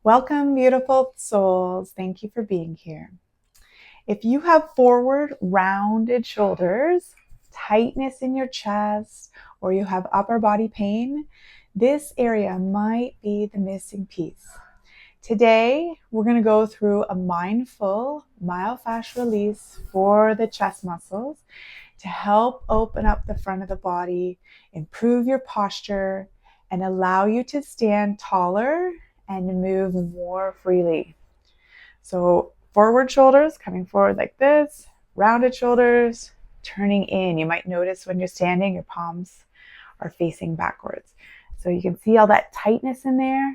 Welcome, beautiful souls. Thank you for being here. If you have forward rounded shoulders, tightness in your chest, or you have upper body pain, this area might be the missing piece. Today, we're going to go through a mindful myofascial release for the chest muscles to help open up the front of the body, improve your posture, and allow you to stand taller and move more freely. So forward shoulders coming forward like this, rounded shoulders turning in. You might notice when you're standing, your palms are facing backwards. So you can see all that tightness in there.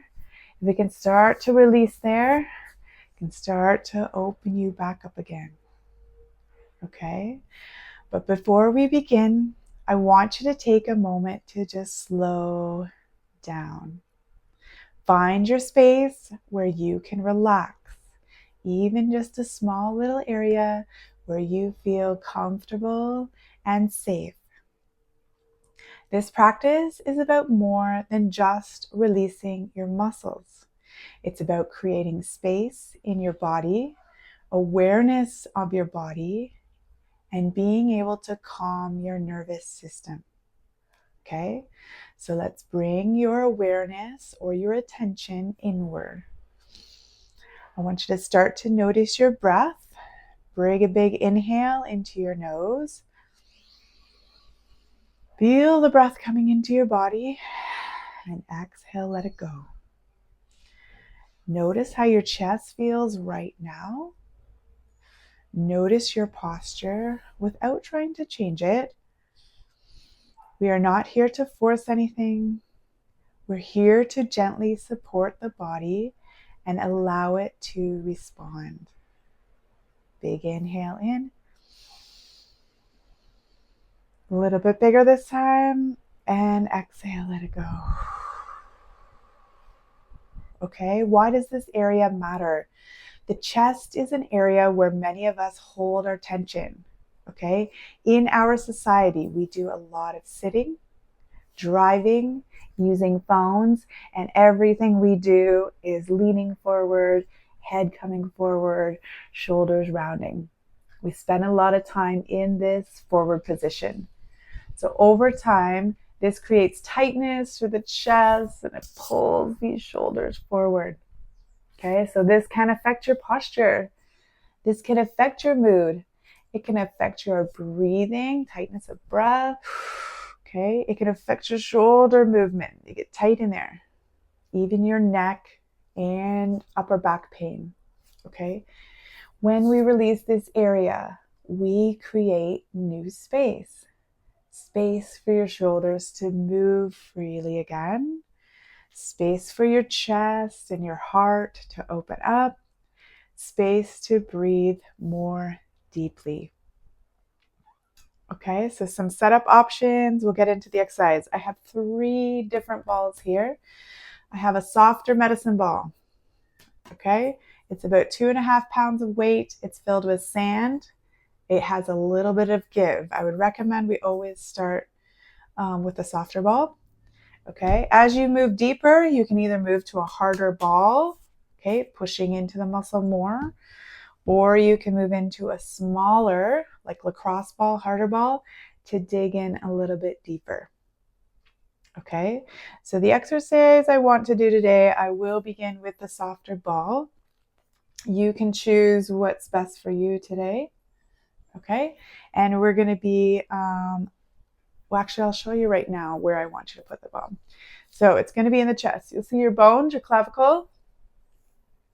If we can start to release there, it can start to open you back up again. Okay? But before we begin, I want you to take a moment to just slow down. Find your space where you can relax, even just a small little area where you feel comfortable and safe. This practice is about more than just releasing your muscles. It's about creating space in your body, awareness of your body, and being able to calm your nervous system. Okay, so let's bring your awareness or your attention inward. I want you to start to notice your breath. Bring a big inhale into your nose. Feel the breath coming into your body, and exhale, let it go. Notice how your chest feels right now. Notice your posture without trying to change it. We are not here to force anything. We're here to gently support the body and allow it to respond. Big inhale in. A little bit bigger this time. And exhale, let it go. Okay, why does this area matter? The chest is an area where many of us hold our tension. Okay, in our society, we do a lot of sitting, driving, using phones, and everything we do is leaning forward, head coming forward, shoulders rounding. We spend a lot of time in this forward position. So over time, this creates tightness through the chest and it pulls these shoulders forward. Okay, so this can affect your posture. This can affect your mood. It can affect your breathing, tightness of breath. Okay, it can affect your shoulder movement. You get tight in there. Even your neck and upper back pain. Okay, when we release this area, we create new space. Space for your shoulders to move freely again. Space for your chest and your heart to open up. Space to breathe more deeply. Okay, so some setup options. We'll get into the exercise. I have 3 different balls here. I have a softer medicine ball. Okay, it's about 2.5 pounds of weight. It's filled with sand. It has a little bit of give. I would recommend we always start with a softer ball. Okay, as you move deeper, you can either move to a harder ball, okay, pushing into the muscle more, or you can move into a smaller, like lacrosse ball, harder ball, to dig in a little bit deeper. Okay, so the exercise I want to do today, I will begin with the softer ball. You can choose what's best for you today. Okay, and we're going to be, well, actually, I'll show you right now where I want you to put the ball. So it's going to be in the chest. You'll see your bones, your clavicle.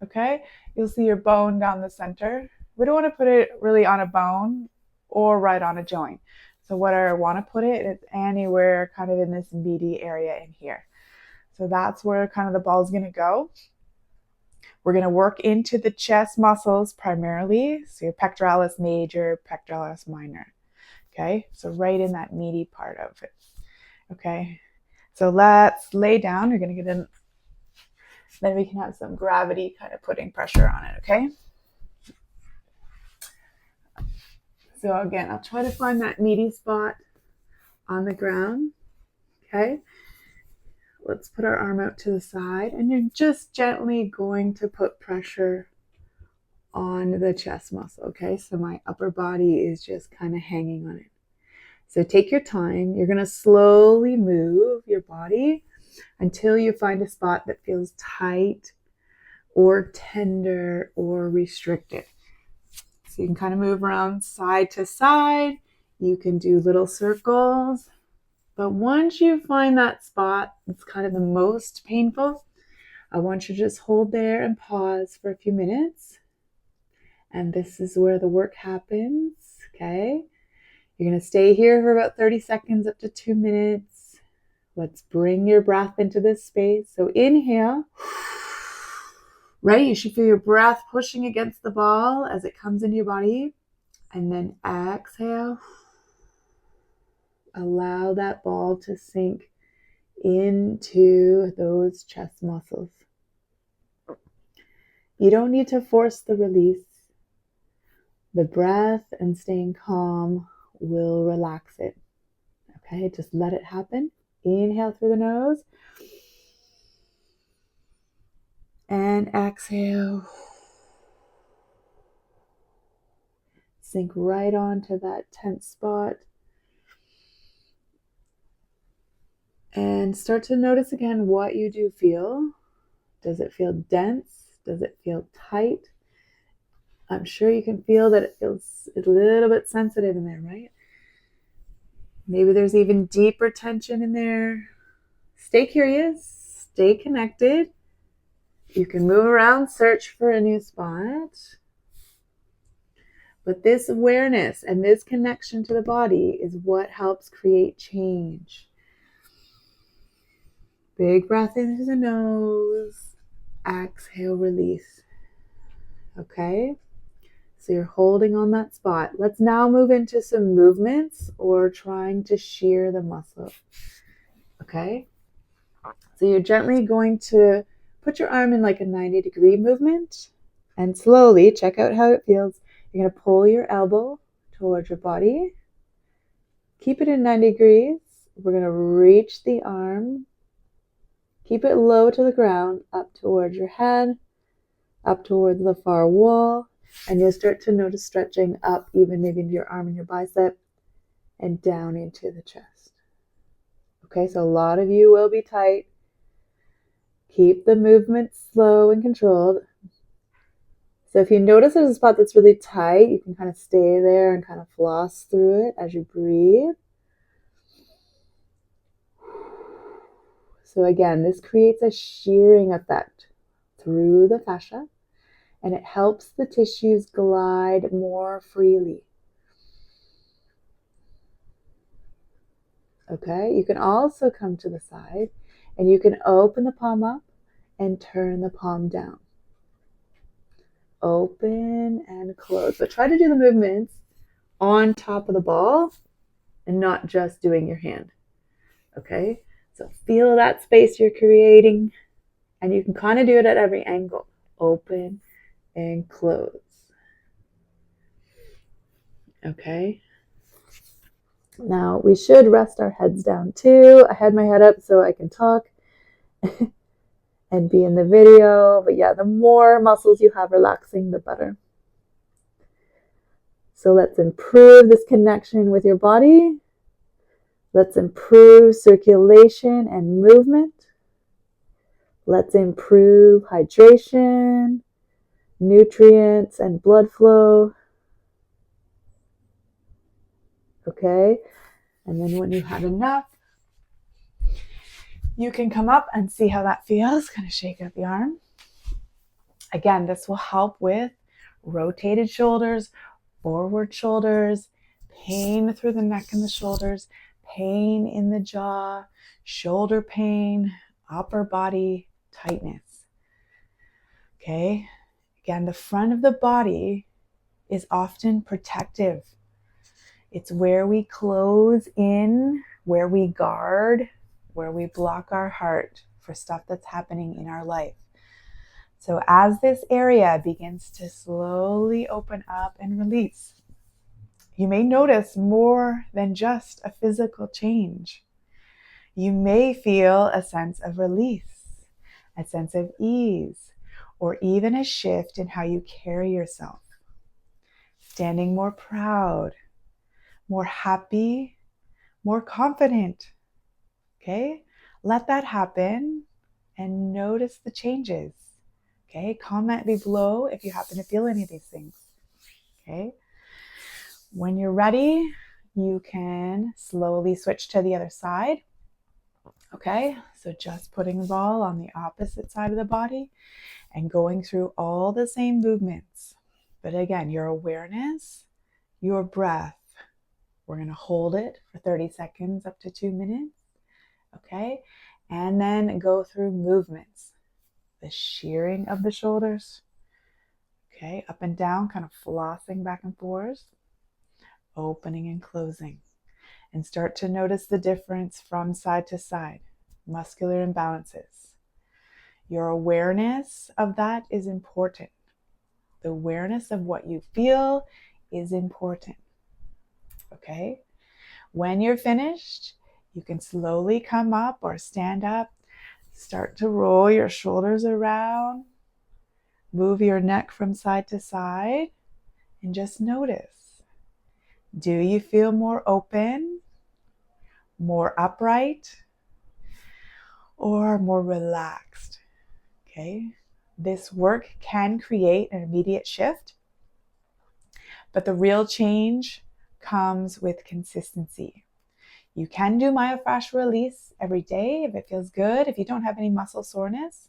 Okay, you'll see your bone down the center. We don't want to put it really on a bone or right on a joint. So what I want to put it is anywhere kind of in this meaty area in here. So that's where kind of the ball is going to go. We're going to work into the chest muscles primarily. So your pectoralis major, pectoralis minor. Okay, so right in that meaty part of it. Okay, so let's lay down. You're going to get in. Then we can have some gravity kind of putting pressure on it, okay? So again, I'll try to find that meaty spot on the ground, okay? let's put our arm out to the side, and you're just gently going to put pressure on the chest muscle, okay? So my upper body is just kind of hanging on it. So take your time. You're going to slowly move your body until you find a spot that feels tight or tender or restricted. So you can kind of move around side to side. You can do little circles. But once you find that spot that's kind of the most painful, I want you to just hold there and pause for a few minutes. And this is where the work happens, okay? You're going to stay here for about 30 seconds up to 2 minutes. Let's bring your breath into this space. So inhale. Right? You should feel your breath pushing against the ball as it comes into your body. And then exhale. Allow that ball to sink into those chest muscles. You don't need to force the release. The breath and staying calm will relax it. Okay, just let it happen. Inhale through the nose. And exhale. Sink right onto that tense spot. And start to notice again what you do feel. Does it feel dense? Does it feel tight? I'm sure you can feel that it feels a little bit sensitive in there, right? Maybe there's even deeper tension in there. Stay curious. Stay connected. You can move around, search for a new spot. But this awareness and this connection to the body is what helps create change. Big breath into the nose. Exhale, release. Okay? So you're holding on that spot. Let's now move into some movements or trying to shear the muscle. Okay? So you're gently going to put your arm in like a 90-degree movement and slowly check out how it feels. You're going to pull your elbow towards your body. Keep it in 90 degrees. We're going to reach the arm. Keep it low to the ground, up towards your head, up towards the far wall. And you'll start to notice stretching up, even maybe into your arm and your bicep, and down into the chest. Okay, so a lot of you will be tight. Keep the movement slow and controlled. So if you notice there's a spot that's really tight, you can kind of stay there and kind of floss through it as you breathe. So again, this creates a shearing effect through the fascia, and it helps the tissues glide more freely. Okay, you can also come to the side and you can open the palm up and turn the palm down. Open and close. But try to do the movements on top of the ball and not just doing your hand. Okay, so feel that space you're creating, and you can kind of do it at every angle. Open and close. Okay. Now we should rest our heads down too. I had my head up so I can talk and be in the video. But yeah, the more muscles you have relaxing, the better. So let's improve this connection with your body. Let's improve circulation and movement. Let's improve hydration, nutrients, and blood flow. Okay, and then when you have enough, you can come up and see how that feels. Kind of shake out the arm. Again, this will help with rotated shoulders, forward shoulders, pain through the neck and the shoulders, pain in the jaw, shoulder pain, upper body tightness. Okay, again, the front of the body is often protective. It's where we close in, where we guard, where we block our heart for stuff that's happening in our life. So as this area begins to slowly open up and release, you may notice more than just a physical change. You may feel a sense of release, a sense of ease, or even a shift in how you carry yourself. Standing more proud, more happy, more confident. Okay? Let that happen and notice the changes. Okay? Comment below if you happen to feel any of these things. Okay? When you're ready, you can slowly switch to the other side. Okay? So just putting the ball on the opposite side of the body and going through all the same movements. But again, your awareness, your breath. We're going to hold it for 30 seconds up to 2 minutes. Okay? And then go through movements. The shearing of the shoulders. Okay? Up and down, kind of flossing back and forth. Opening and closing. And start to notice the difference from side to side. Muscular imbalances. Your awareness of that is important. The awareness of what you feel is important. Okay? When you're finished, you can slowly come up or stand up. Start to roll your shoulders around. Move your neck from side to side. And just notice. Do you feel more open, more upright, or more relaxed? Okay? This work can create an immediate shift, but the real change comes with consistency. You can do myofascial release every day if it feels good, if you don't have any muscle soreness.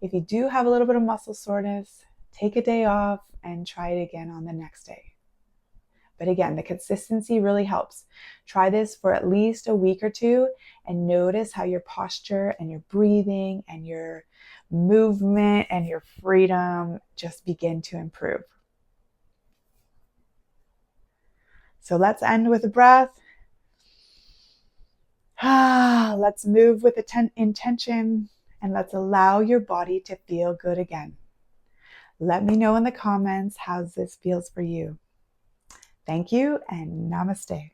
If you do have a little bit of muscle soreness, take a day off and try it again on the next day. But again, the consistency really helps. Try this for at least a week or two and notice how your posture and your breathing and your movement and your freedom just begin to improve. So let's end with a breath. Let's move with intention and let's allow your body to feel good again. Let me know in the comments how this feels for you. Thank you and namaste.